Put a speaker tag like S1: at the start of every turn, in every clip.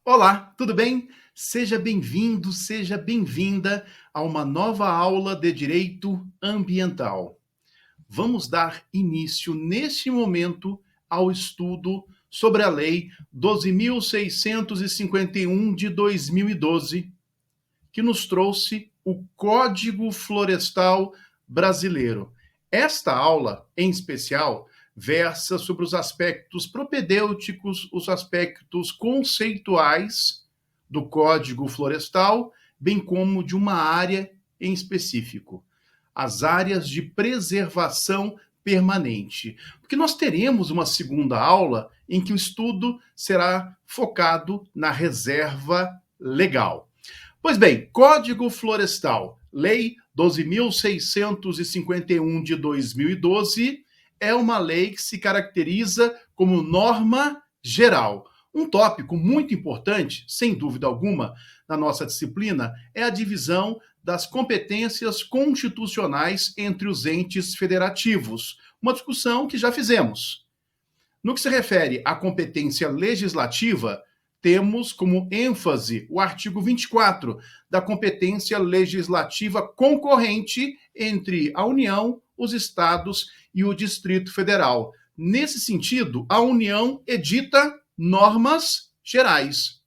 S1: Olá, tudo bem? Seja bem-vindo, seja bem-vinda a uma nova aula de Direito Ambiental. Vamos dar início, neste momento, ao estudo sobre a Lei 12.651 de 2012, que nos trouxe o Código Florestal Brasileiro. Esta aula, em especial, versa sobre os aspectos propedêuticos, os aspectos conceituais do Código Florestal, bem como de uma área em específico, as áreas de preservação permanente. Porque nós teremos uma segunda aula em que o estudo será focado na reserva legal. Pois bem, Código Florestal, Lei 12.651 de 2012, é uma lei que se caracteriza como norma geral. Um tópico muito importante, sem dúvida alguma, na nossa disciplina, é a divisão das competências constitucionais entre os entes federativos. Uma discussão que já fizemos. No que se refere à competência legislativa, temos como ênfase o artigo 24 da competência legislativa concorrente entre a União, os estados e o Distrito Federal. Nesse sentido, a União edita normas gerais.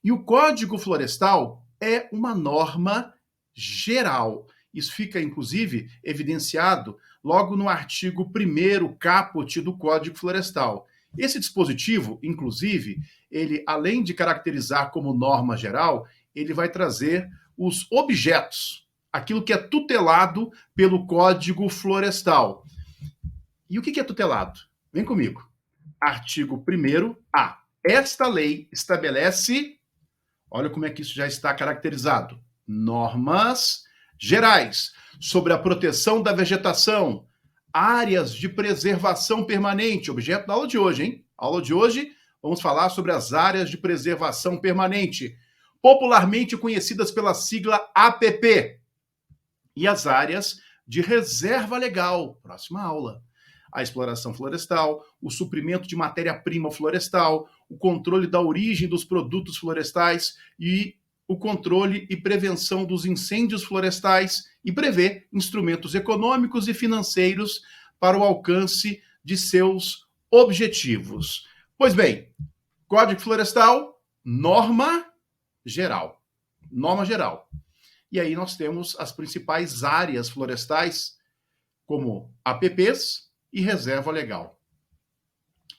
S1: E o Código Florestal é uma norma geral. Isso fica, inclusive, evidenciado logo no artigo 1º caput do Código Florestal. Esse dispositivo, inclusive, ele, além de caracterizar como norma geral, ele vai trazer os objetos, aquilo que é tutelado pelo Código Florestal. E o que é tutelado? Vem comigo. Artigo 1º-A. Esta lei estabelece, olha como é que isso já está caracterizado, normas gerais sobre a proteção da vegetação, áreas de preservação permanente, objeto da aula de hoje, hein? Aula de hoje, vamos falar sobre as áreas de preservação permanente, popularmente conhecidas pela sigla APP, e as áreas de reserva legal, próxima aula. A exploração florestal, o suprimento de matéria-prima florestal, o controle da origem dos produtos florestais e o controle e prevenção dos incêndios florestais e prevê instrumentos econômicos e financeiros para o alcance de seus objetivos. Pois bem, Código Florestal, norma geral. Norma geral. E aí nós temos as principais áreas florestais, como APPs e reserva legal.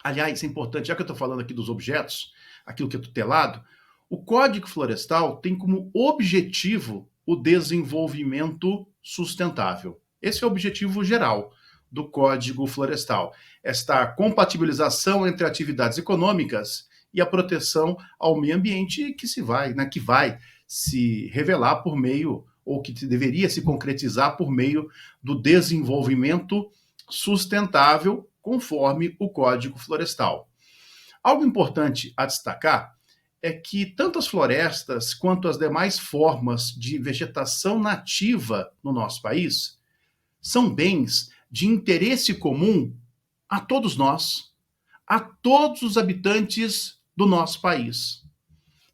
S1: Aliás, é importante, já que eu estou falando aqui dos objetos, aquilo que é tutelado, o Código Florestal tem como objetivo o desenvolvimento sustentável. Esse é o objetivo geral do Código Florestal. Esta compatibilização entre atividades econômicas e a proteção ao meio ambiente que vai se revelar por meio, ou que deveria se concretizar por meio do desenvolvimento sustentável, conforme o Código Florestal. Algo importante a destacar é que tanto as florestas quanto as demais formas de vegetação nativa no nosso país são bens de interesse comum a todos nós, a todos os habitantes do nosso país.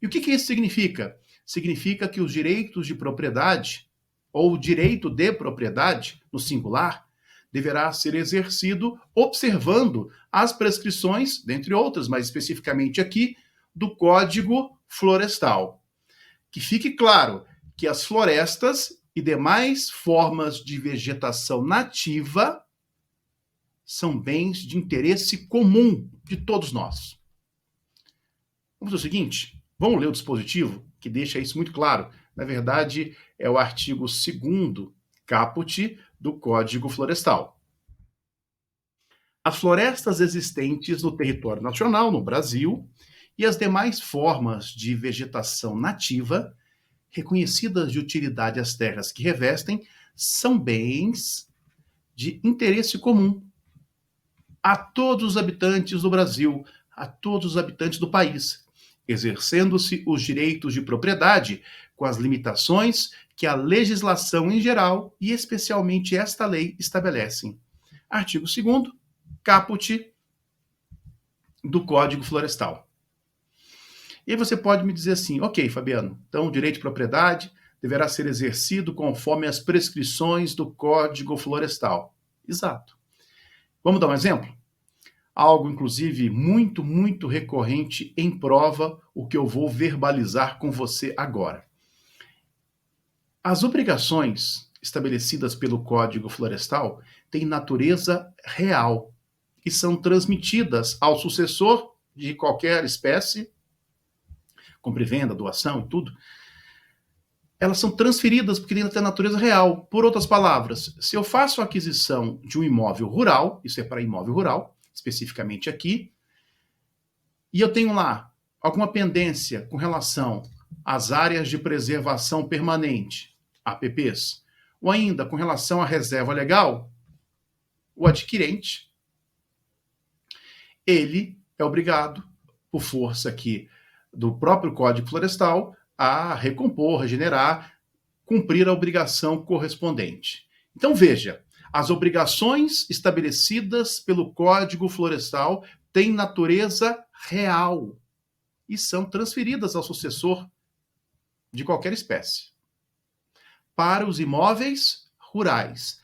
S1: E o que isso significa? Significa que os direitos de propriedade, ou o direito de propriedade, no singular, deverá ser exercido observando as prescrições, dentre outras, mas especificamente aqui, do Código Florestal. Que fique claro que as florestas e demais formas de vegetação nativa são bens de interesse comum de todos nós. Vamos ao seguinte, vamos ler o dispositivo, que deixa isso muito claro. Na verdade, é o artigo 2º caput do Código Florestal. As florestas existentes no território nacional, no Brasil, e as demais formas de vegetação nativa, reconhecidas de utilidade às terras que revestem, são bens de interesse comum a todos os habitantes do Brasil, a todos os habitantes do país, exercendo-se os direitos de propriedade com as limitações que a legislação em geral e especialmente esta lei estabelecem. Artigo 2º, caput do Código Florestal. E aí você pode me dizer assim, ok, Fabiano, então o direito de propriedade deverá ser exercido conforme as prescrições do Código Florestal. Exato. Vamos dar um exemplo? Algo, inclusive, muito, muito recorrente em prova, o que eu vou verbalizar com você agora. As obrigações estabelecidas pelo Código Florestal têm natureza real e são transmitidas ao sucessor de qualquer espécie, compra e venda, doação e tudo. Elas são transferidas porque têm natureza real. Por outras palavras, se eu faço a aquisição de um imóvel rural, isso é para imóvel rural, especificamente aqui, e eu tenho lá alguma pendência com relação às áreas de preservação permanente, APPs, ou ainda com relação à reserva legal, o adquirente, ele é obrigado, por força aqui do próprio Código Florestal, a recompor, regenerar, cumprir a obrigação correspondente. Então veja, as obrigações estabelecidas pelo Código Florestal têm natureza real e são transferidas ao sucessor de qualquer espécie. Para os imóveis rurais.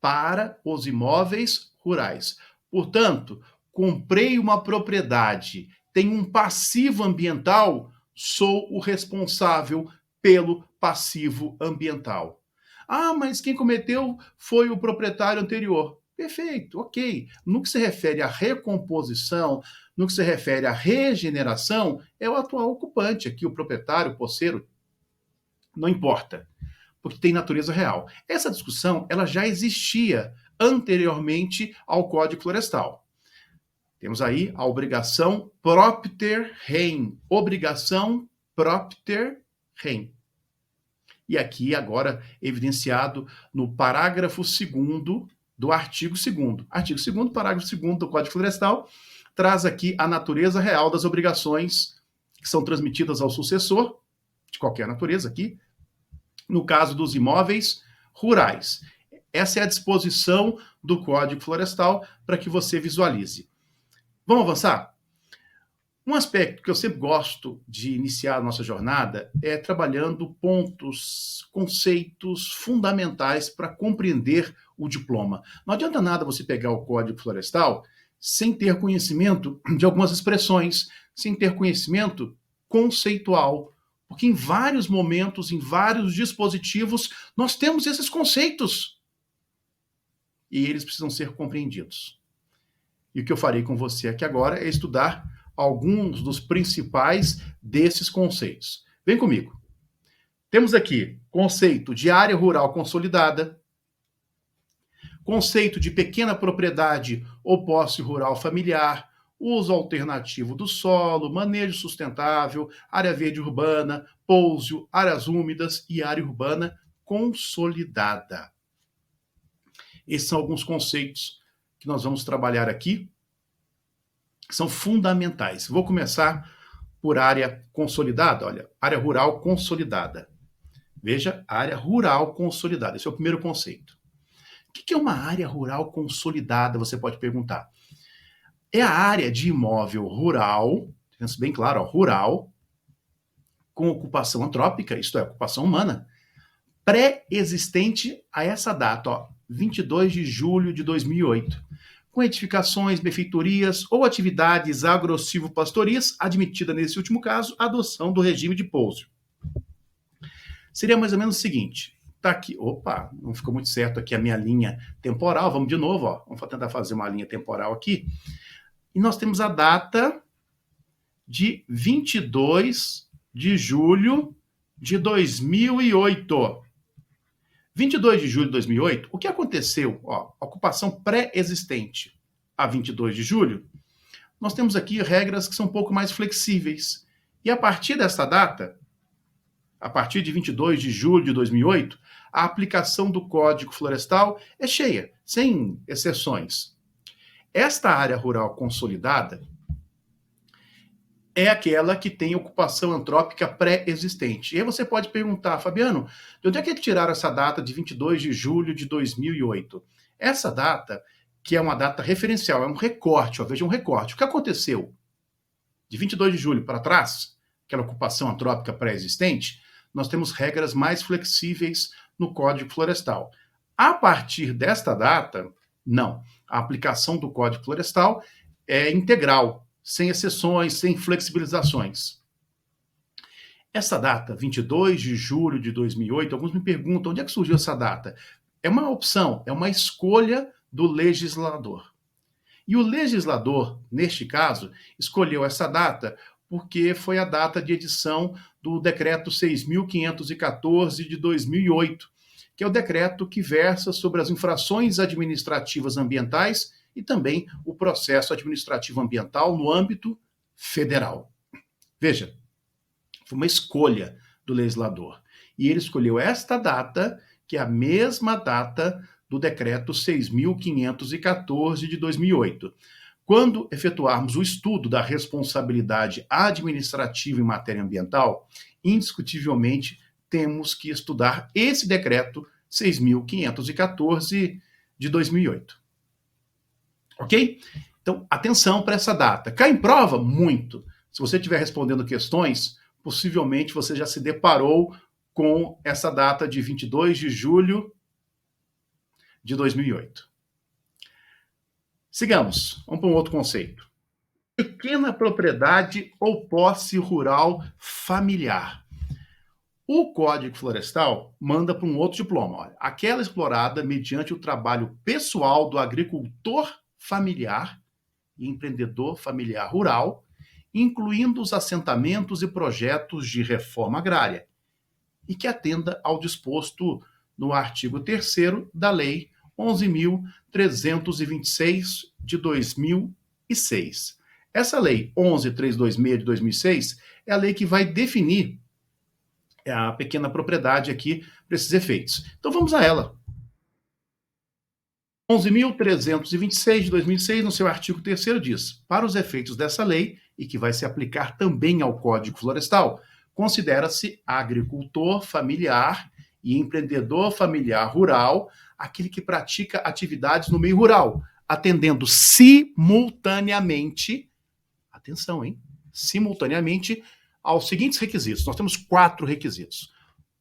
S1: Para os imóveis rurais. Portanto, comprei uma propriedade, tem um passivo ambiental, sou o responsável pelo passivo ambiental. Ah, mas quem cometeu foi o proprietário anterior. Perfeito, ok. No que se refere à recomposição, no que se refere à regeneração, é o atual ocupante aqui, o proprietário, o posseiro. Não importa, porque tem natureza real. Essa discussão ela já existia anteriormente ao Código Florestal. Temos aí a obrigação propter rem. Obrigação propter rem. E aqui agora evidenciado no parágrafo 2º do artigo 2º. Artigo 2º, parágrafo 2º do Código Florestal, traz aqui a natureza real das obrigações que são transmitidas ao sucessor, de qualquer natureza aqui, no caso dos imóveis rurais. Essa é a disposição do Código Florestal para que você visualize. Vamos avançar? Um aspecto que eu sempre gosto de iniciar a nossa jornada é trabalhando pontos, conceitos fundamentais para compreender o diploma. Não adianta nada você pegar o Código Florestal sem ter conhecimento de algumas expressões, sem ter conhecimento conceitual, porque em vários momentos, em vários dispositivos, nós temos esses conceitos e eles precisam ser compreendidos. E o que eu farei com você aqui agora é estudar alguns dos principais desses conceitos. Vem comigo. Temos aqui conceito de área rural consolidada, conceito de pequena propriedade ou posse rural familiar, uso alternativo do solo, manejo sustentável, área verde urbana, pouso, áreas úmidas e área urbana consolidada. Esses são alguns conceitos que nós vamos trabalhar aqui, que são fundamentais. Vou começar por área consolidada. Olha, área rural consolidada. Veja, área rural consolidada. Esse é o primeiro conceito. O que é uma área rural consolidada? Você pode perguntar. É a área de imóvel rural, pensa bem claro, ó, rural, com ocupação antrópica, isto é, ocupação humana, pré-existente a essa data, ó, 22 de julho de 2008, com edificações, benfeitorias ou atividades agro-silvopastoris, admitida nesse último caso a adoção do regime de pouso. Seria mais ou menos o seguinte, tá aqui, opa, não ficou muito certo aqui a minha linha temporal, vamos de novo, ó, vamos tentar fazer uma linha temporal aqui, e nós temos a data de 22 de julho de 2008. 22 de julho de 2008, o que aconteceu? Ó, ocupação pré-existente a 22 de julho, nós temos aqui regras que são um pouco mais flexíveis. E a partir dessa data, a partir de 22 de julho de 2008, a aplicação do Código Florestal é cheia, sem exceções. Esta área rural consolidada é aquela que tem ocupação antrópica pré-existente. E aí você pode perguntar, Fabiano, de onde é que tiraram essa data de 22 de julho de 2008? Essa data, que é uma data referencial, é um recorte, ó, veja um recorte. O que aconteceu de 22 de julho para trás, aquela ocupação antrópica pré-existente, nós temos regras mais flexíveis no Código Florestal. A partir desta data, não. A aplicação do Código Florestal é integral, sem exceções, sem flexibilizações. Essa data, 22 de julho de 2008, alguns me perguntam onde é que surgiu essa data. É uma opção, é uma escolha do legislador. E o legislador, neste caso, escolheu essa data porque foi a data de edição do Decreto 6.514 de 2008, que é o decreto que versa sobre as infrações administrativas ambientais e também o processo administrativo ambiental no âmbito federal. Veja, foi uma escolha do legislador. E ele escolheu esta data, que é a mesma data do Decreto 6.514 de 2008. Quando efetuarmos o estudo da responsabilidade administrativa em matéria ambiental, indiscutivelmente temos que estudar esse Decreto 6.514 de 2008. Ok? Então, atenção para essa data. Cai em prova? Muito. Se você estiver respondendo questões, possivelmente você já se deparou com essa data de 22 de julho de 2008. Sigamos, vamos para um outro conceito. Pequena propriedade ou posse rural familiar. O Código Florestal manda para um outro diploma. Olha, aquela explorada mediante o trabalho pessoal do agricultor familiar e empreendedor familiar rural, incluindo os assentamentos e projetos de reforma agrária, e que atenda ao disposto no artigo 3º da Lei 11.326 de 2006. Essa lei 11.326 de 2006 é a lei que vai definir a pequena propriedade aqui para esses efeitos. Então vamos a ela. 11.326 de 2006, no seu artigo 3º, diz: para os efeitos dessa lei, e que vai se aplicar também ao Código Florestal, considera-se agricultor familiar e empreendedor familiar rural aquele que pratica atividades no meio rural, atendendo simultaneamente, atenção, hein? Simultaneamente aos seguintes requisitos. Nós temos 4 requisitos.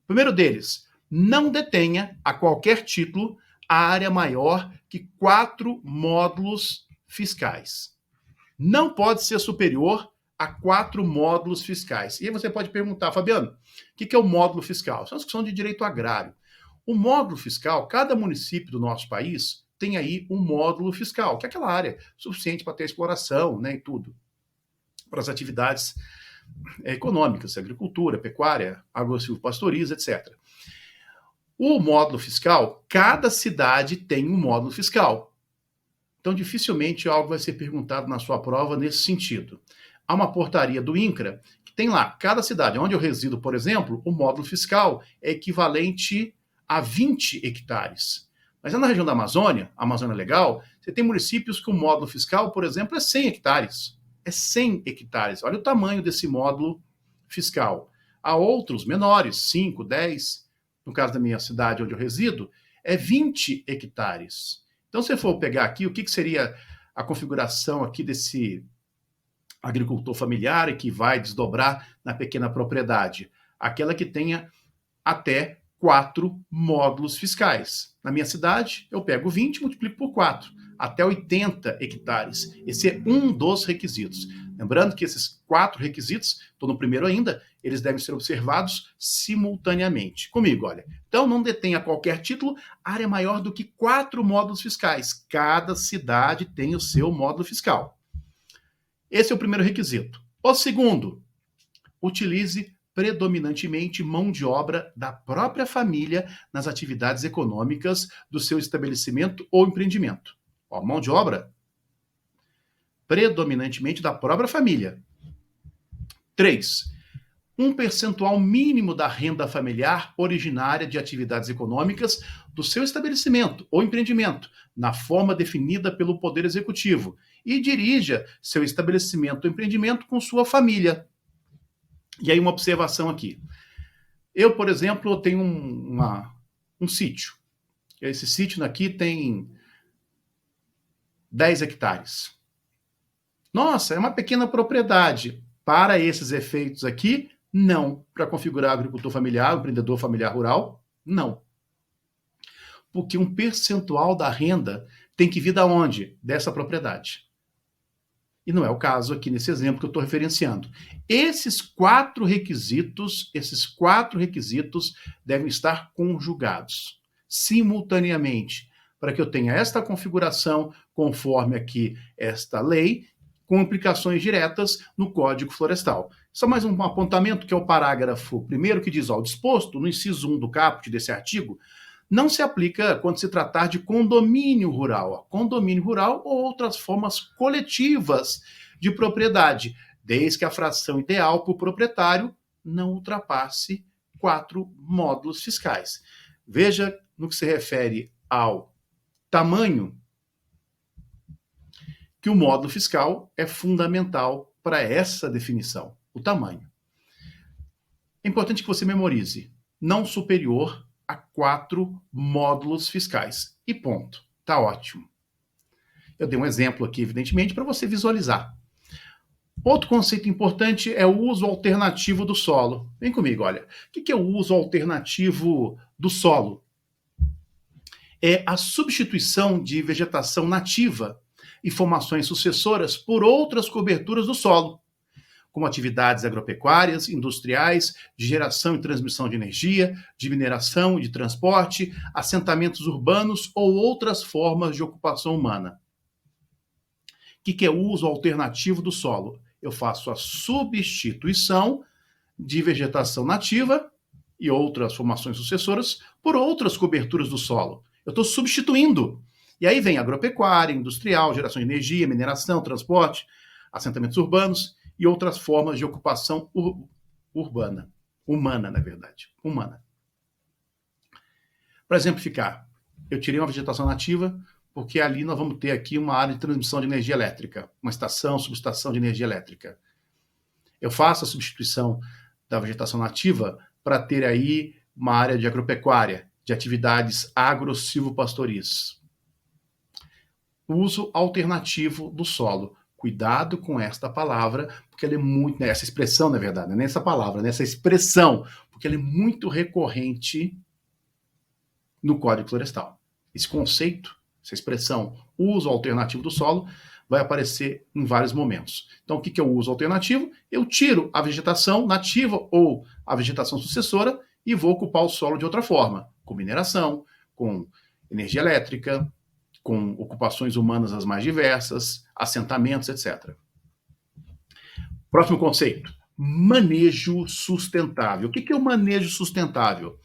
S1: O primeiro deles, não detenha a qualquer título a área maior que 4 módulos fiscais. Não pode ser superior a 4 módulos fiscais. E aí você pode perguntar, Fabiano, o que é o módulo fiscal? Isso é uma discussão de direito agrário. O módulo fiscal, cada município do nosso país tem aí um módulo fiscal, que é aquela área suficiente para ter exploração, né, e tudo, para as atividades econômicas, agricultura, pecuária, agrosilvopastoriza, etc. O módulo fiscal, cada cidade tem um módulo fiscal. Então, dificilmente algo vai ser perguntado na sua prova nesse sentido. Há uma portaria do INCRA que tem lá, cada cidade, onde eu resido, por exemplo, o módulo fiscal é equivalente a 20 hectares. Mas na região da Amazônia, Amazônia Legal, você tem municípios que o módulo fiscal, por exemplo, é 100 hectares. É 100 hectares. Olha o tamanho desse módulo fiscal. Há outros menores, 5, 10. No caso da minha cidade, onde eu resido, é 20 hectares. Então, se eu for pegar aqui, o que seria a configuração aqui desse agricultor familiar e que vai desdobrar na pequena propriedade? Aquela que tenha até 4 módulos fiscais. Na minha cidade, eu pego 20 e multiplico por 4, até 80 hectares. Esse é um dos requisitos. Lembrando que esses 4 requisitos, estou no primeiro ainda, eles devem ser observados simultaneamente. Comigo, olha. Então, não detenha qualquer título, área maior do que 4 módulos fiscais. Cada cidade tem o seu módulo fiscal. Esse é o primeiro requisito. O segundo, utilize predominantemente mão de obra da própria família nas atividades econômicas do seu estabelecimento ou empreendimento. Ó, mão de obra predominantemente da própria família. 3. Um percentual mínimo da renda familiar originária de atividades econômicas do seu estabelecimento ou empreendimento, na forma definida pelo Poder Executivo, e dirija seu estabelecimento ou empreendimento com sua família. E aí uma observação aqui. Eu, por exemplo, tenho um sítio. Esse sítio aqui tem 10 hectares. Nossa, é uma pequena propriedade. Para esses efeitos aqui, não. Para configurar agricultor familiar, empreendedor familiar rural, não. Porque um percentual da renda tem que vir da onde? Dessa propriedade. E não é o caso aqui nesse exemplo que eu estou referenciando. Esses quatro requisitos devem estar conjugados simultaneamente, para que eu tenha esta configuração conforme aqui esta lei, com implicações diretas no Código Florestal. Só mais um apontamento, que é o parágrafo 1º, que diz, ó, o disposto no inciso 1 do caput desse artigo não se aplica quando se tratar de condomínio rural. Ó, condomínio rural ou outras formas coletivas de propriedade, desde que a fração ideal por proprietário não ultrapasse 4 módulos fiscais. Veja, no que se refere ao tamanho, que o módulo fiscal é fundamental para essa definição, o tamanho. É importante que você memorize, não superior a 4 módulos fiscais. E ponto. Tá ótimo. Eu dei um exemplo aqui, evidentemente, para você visualizar. Outro conceito importante é o uso alternativo do solo. Vem comigo, olha. O que é o uso alternativo do solo? É a substituição de vegetação nativa e formações sucessoras por outras coberturas do solo, como atividades agropecuárias, industriais, de geração e transmissão de energia, de mineração e de transporte, assentamentos urbanos ou outras formas de ocupação humana. O que é o uso alternativo do solo? Eu faço a substituição de vegetação nativa e outras formações sucessoras por outras coberturas do solo. Eu estou substituindo. E aí vem agropecuária, industrial, geração de energia, mineração, transporte, assentamentos urbanos e outras formas de ocupação urbana. Humana, na verdade. Humana. Para exemplificar, eu tirei uma vegetação nativa porque ali nós vamos ter aqui uma área de transmissão de energia elétrica, uma estação, subestação de energia elétrica. Eu faço a substituição da vegetação nativa para ter aí uma área de agropecuária, de atividades agro-silvopastoris. Uso alternativo do solo. Cuidado com esta palavra, porque ela é muito... Essa expressão, na verdade, não é essa palavra, nessa expressão, porque ela é muito recorrente no Código Florestal. Esse conceito, essa expressão, uso alternativo do solo, vai aparecer em vários momentos. Então, o que é o uso alternativo? Eu tiro a vegetação nativa ou a vegetação sucessora e vou ocupar o solo de outra forma, com mineração, com energia elétrica, com ocupações humanas as mais diversas, assentamentos, etc. Próximo conceito, manejo sustentável. O que é o manejo sustentável?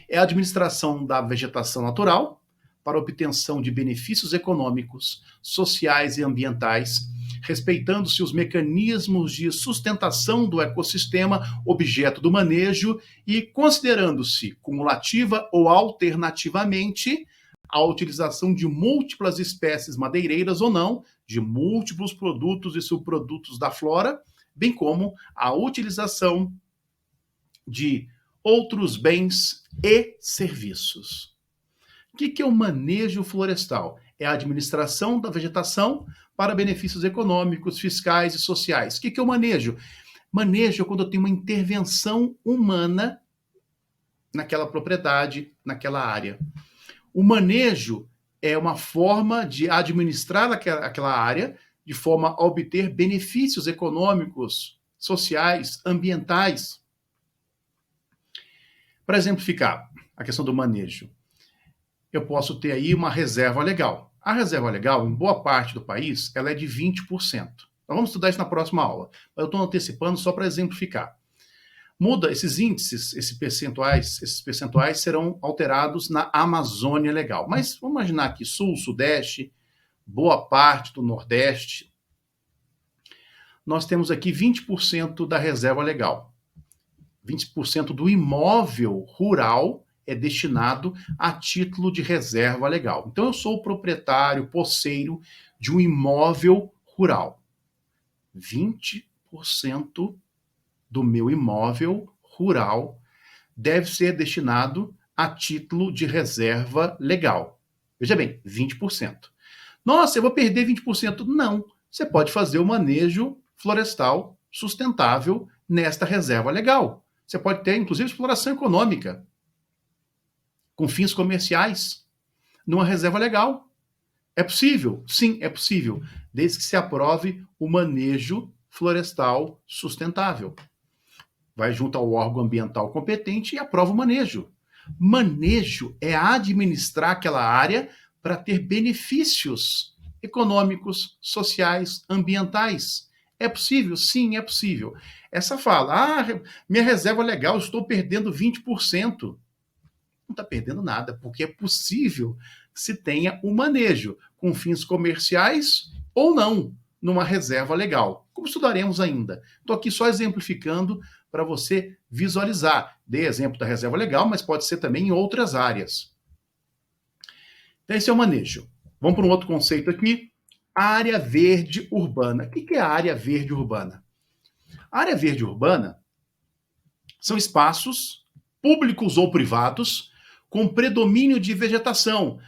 S1: É a administração da vegetação natural para obtenção de benefícios econômicos, sociais e ambientais, respeitando-se os mecanismos de sustentação do ecossistema objeto do manejo e considerando-se cumulativa ou alternativamente a utilização de múltiplas espécies madeireiras ou não, de múltiplos produtos e subprodutos da flora, bem como a utilização de outros bens e serviços. O que é o manejo florestal? É a administração da vegetação para benefícios econômicos, fiscais e sociais. O que é o manejo? Manejo é quando eu tenho uma intervenção humana naquela propriedade, naquela área. O manejo é uma forma de administrar aquela área de forma a obter benefícios econômicos, sociais, ambientais. Para exemplificar a questão do manejo, eu posso ter aí uma reserva legal. A reserva legal, em boa parte do país, ela é de 20%. Então vamos estudar isso na próxima aula. Eu estou antecipando só para exemplificar. Muda esses índices, esses percentuais serão alterados na Amazônia Legal. Mas vamos imaginar aqui Sul, Sudeste, boa parte do Nordeste. Nós temos aqui 20% da reserva legal. 20% do imóvel rural é destinado a título de reserva legal. Então, eu sou o proprietário, posseiro de um imóvel rural. 20% do meu imóvel rural deve ser destinado a título de reserva legal. Veja bem, 20%. Nossa, eu vou perder 20%. Não, você pode fazer o manejo florestal sustentável nesta reserva legal. Você pode ter, inclusive, exploração econômica com fins comerciais numa reserva legal. É possível? Sim, é possível, desde que se aprove o manejo florestal sustentável. Vai junto ao órgão ambiental competente e aprova o manejo. Manejo é administrar aquela área para ter benefícios econômicos, sociais, ambientais. É possível? Sim, é possível. Essa fala, minha reserva legal, estou perdendo 20%. Não está perdendo nada, porque é possível que se tenha um manejo com fins comerciais ou não, numa reserva legal. Como estudaremos ainda. Estou aqui só exemplificando para você visualizar. Dei exemplo da reserva legal, mas pode ser também em outras áreas. Então, esse é o manejo. Vamos para um outro conceito aqui. Área verde urbana. O que é a área verde urbana? A área verde urbana são espaços públicos ou privados com predomínio de vegetação,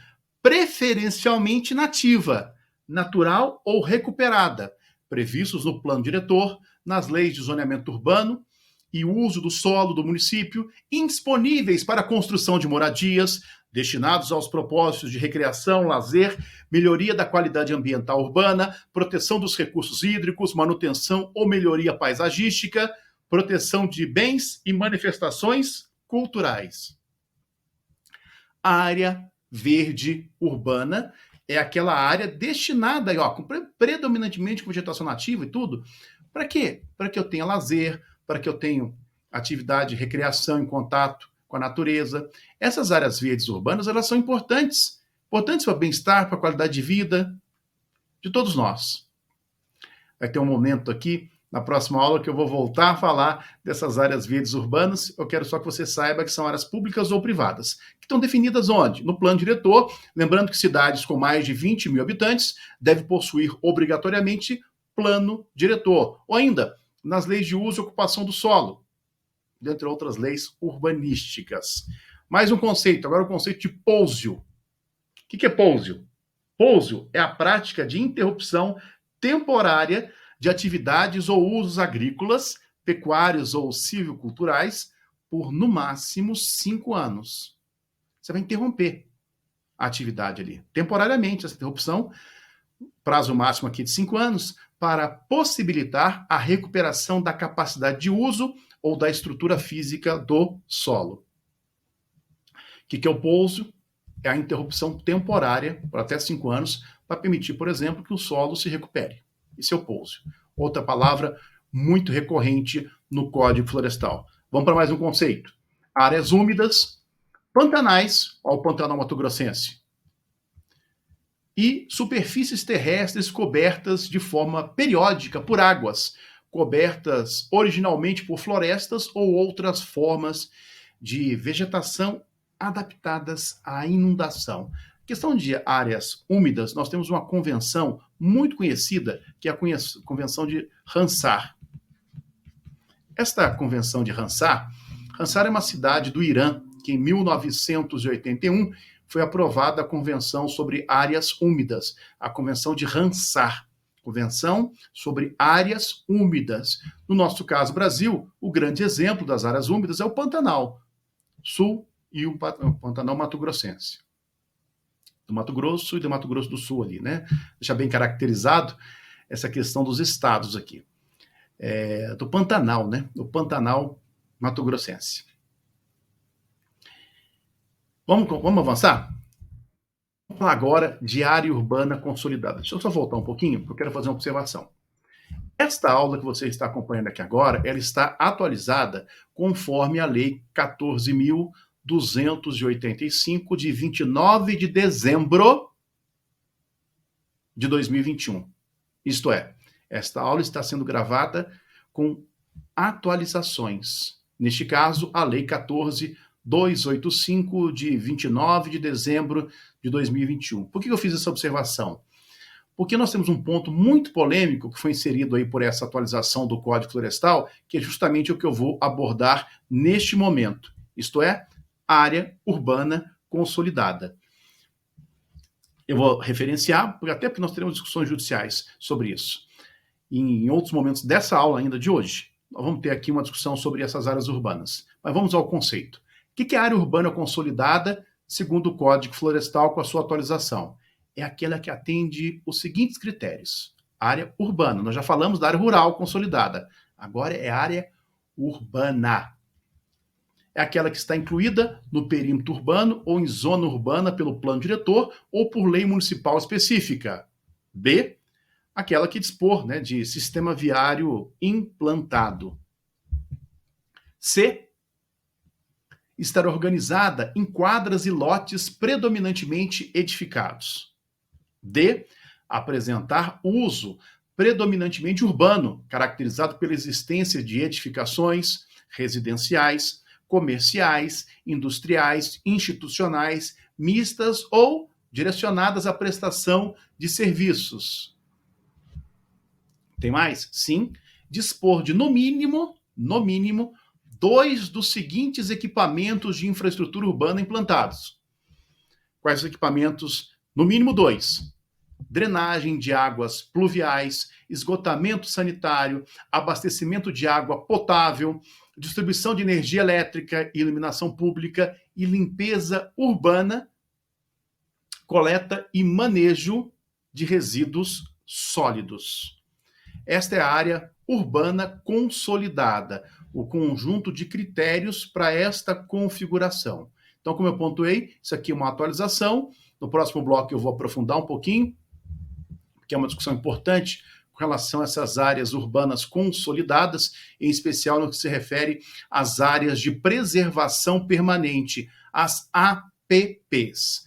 S1: preferencialmente nativa, natural ou recuperada, previstos no plano diretor, nas leis de zoneamento urbano e uso do solo do município, indisponíveis para a construção de moradias, destinados aos propósitos de recreação, lazer, melhoria da qualidade ambiental urbana, proteção dos recursos hídricos, manutenção ou melhoria paisagística, proteção de bens e manifestações culturais. Área verde urbana é aquela área destinada, predominantemente com vegetação nativa e tudo. Para quê? Para que eu tenha lazer, para que eu tenha atividade de recreação em contato com a natureza. Essas áreas verdes urbanas, elas são importantes. Importantes para o bem-estar, para a qualidade de vida de todos nós. Vai ter um momento aqui, na próxima aula, que eu vou voltar a falar dessas áreas verdes urbanas. Eu quero só que você saiba que são áreas públicas ou privadas, que estão definidas onde? No plano diretor, lembrando que cidades com mais de 20 mil habitantes devem possuir obrigatoriamente plano diretor, ou ainda nas leis de uso e ocupação do solo, dentre outras leis urbanísticas. Mais um conceito, agora o conceito de pouso. O que é pouso? Pouso é a prática de interrupção temporária de atividades ou usos agrícolas, pecuários ou silviculturais por, no máximo, 5 anos. Você vai interromper a atividade ali, temporariamente, essa interrupção, prazo máximo aqui de 5 anos, para possibilitar a recuperação da capacidade de uso ou da estrutura física do solo. O que é o pouso? É a interrupção temporária, por até 5 anos, para permitir, por exemplo, que o solo se recupere. Isso é o pouso. Outra palavra muito recorrente no Código Florestal. Vamos para mais um conceito. Áreas úmidas, pantanais, ao Pantanal Mato Grossense, e superfícies terrestres cobertas de forma periódica por águas, cobertas originalmente por florestas ou outras formas de vegetação adaptadas à inundação. Questão de áreas úmidas, nós temos uma convenção muito conhecida, que é a Convenção de Ramsar. Esta Convenção de Ramsar é uma cidade do Irã, que em 1981 foi aprovada a Convenção sobre Áreas Úmidas, a Convenção de Ramsar, Convenção sobre Áreas Úmidas. No nosso caso, Brasil, o grande exemplo das áreas úmidas é o Pantanal Sul e o Pantanal Mato Grossense. Do Mato Grosso e do Mato Grosso do Sul ali, né? Deixa bem caracterizado essa questão dos estados aqui. Do Pantanal, né? Do Pantanal Mato Grossense. Vamos avançar? Vamos falar agora de área urbana consolidada. Deixa eu só voltar um pouquinho, porque eu quero fazer uma observação. Esta aula que você está acompanhando aqui agora, ela está atualizada conforme a Lei 14.285, de 29 de dezembro de 2021. Isto é, esta aula está sendo gravada com atualizações. Neste caso, a Lei 14.285, de 29 de dezembro de 2021. Por que eu fiz essa observação? Porque nós temos um ponto muito polêmico que foi inserido aí por essa atualização do Código Florestal, que é justamente o que eu vou abordar neste momento. Isto é, área urbana consolidada. Eu vou referenciar, até porque nós teremos discussões judiciais sobre isso. em outros momentos dessa aula ainda de hoje. Nós vamos ter aqui uma discussão sobre essas áreas urbanas. Mas vamos ao conceito. O que é área urbana consolidada, segundo o Código Florestal com a sua atualização? É aquela que atende os seguintes critérios. Área urbana. Nós já falamos da área rural consolidada. Agora é área urbana. É aquela que está incluída no perímetro urbano ou em zona urbana pelo plano diretor ou por lei municipal específica. B, aquela que dispor, né, de sistema viário implantado. C, estar organizada em quadras e lotes predominantemente edificados. D, apresentar uso predominantemente urbano, caracterizado pela existência de edificações residenciais, comerciais, industriais, institucionais, mistas ou direcionadas à prestação de serviços. Tem mais? Sim. Dispor de, no mínimo, 2 dos seguintes equipamentos de infraestrutura urbana implantados. Quais os equipamentos? No mínimo 2. Drenagem de águas pluviais, esgotamento sanitário, abastecimento de água potável, distribuição de energia elétrica, iluminação pública e limpeza urbana, coleta e manejo de resíduos sólidos. Esta é a área urbana consolidada, o conjunto de critérios para esta configuração. Então, como eu pontuei, isso aqui é uma atualização. No próximo bloco eu vou aprofundar um pouquinho, que é uma discussão importante com relação a essas áreas urbanas consolidadas, em especial no que se refere às áreas de preservação permanente, as APPs.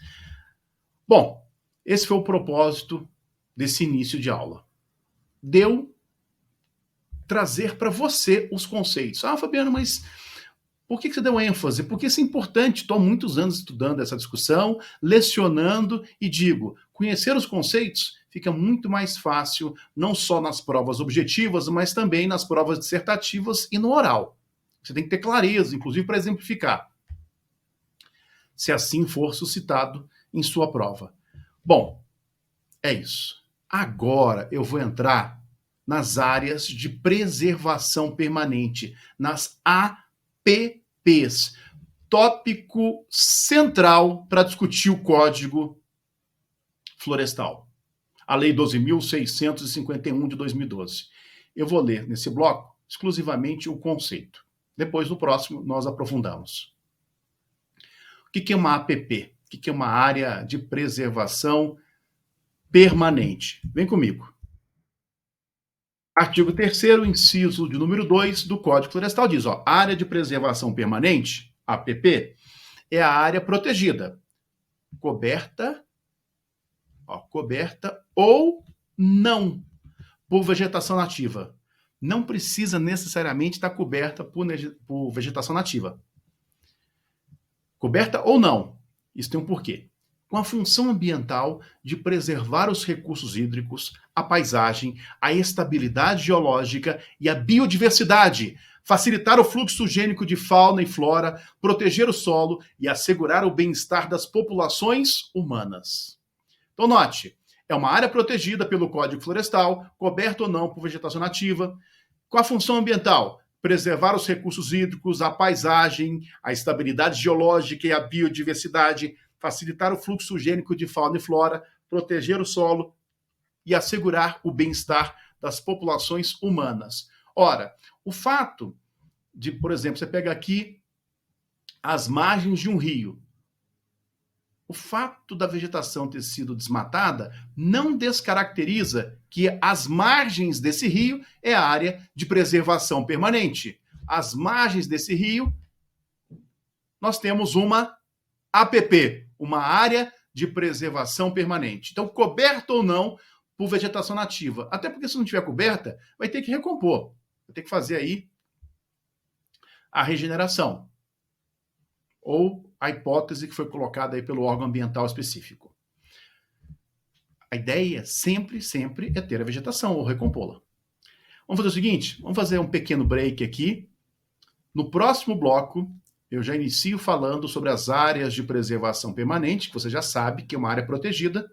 S1: Bom, esse foi o propósito desse início de aula. Deu trazer para você os conceitos. Ah, Fabiano, mas por que você deu ênfase? Porque isso é importante. Estou há muitos anos estudando essa discussão, lecionando e digo, conhecer os conceitos fica muito mais fácil, não só nas provas objetivas, mas também nas provas dissertativas e no oral. Você tem que ter clareza, inclusive para exemplificar, se assim for suscitado em sua prova. Bom, é isso. Agora eu vou entrar nas áreas de preservação permanente, nas APPs. Tópico central para discutir o Código Florestal. A Lei 12.651 de 2012. Eu vou ler nesse bloco exclusivamente o conceito. Depois, no próximo, nós aprofundamos. O que é uma APP? O que é uma área de preservação permanente? Vem comigo. Artigo 3º, inciso de número 2 do Código Florestal diz, área de preservação permanente, APP, é a área protegida, coberta ou não por vegetação nativa. Não precisa necessariamente estar coberta por vegetação nativa. Coberta ou não. Isso tem um porquê. Com a função ambiental de preservar os recursos hídricos, a paisagem, a estabilidade geológica e a biodiversidade, facilitar o fluxo gênico de fauna e flora, proteger o solo e assegurar o bem-estar das populações humanas. Então, note, é uma área protegida pelo Código Florestal, coberta ou não por vegetação nativa, com a função ambiental, preservar os recursos hídricos, a paisagem, a estabilidade geológica e a biodiversidade, facilitar o fluxo gênico de fauna e flora, proteger o solo e assegurar o bem-estar das populações humanas. Ora, o fato de, por exemplo, você pega aqui as margens de um rio. O fato da vegetação ter sido desmatada não descaracteriza que as margens desse rio é a área de preservação permanente. As margens desse rio, nós temos uma APP, uma área de preservação permanente. Então, coberta ou não por vegetação nativa. Até porque se não tiver coberta, vai ter que recompor. Vai ter que fazer aí a regeneração. Ou a hipótese que foi colocada aí pelo órgão ambiental específico. A ideia sempre é ter a vegetação ou recompô-la. Vamos fazer o seguinte, vamos fazer um pequeno break aqui. No próximo bloco, eu já inicio falando sobre as áreas de preservação permanente, que você já sabe que é uma área protegida,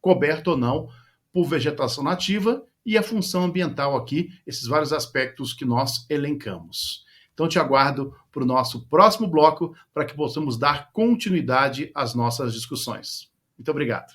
S1: coberta ou não por vegetação nativa, e a função ambiental aqui, esses vários aspectos que nós elencamos. Então, te aguardo para o nosso próximo bloco para que possamos dar continuidade às nossas discussões. Muito obrigado.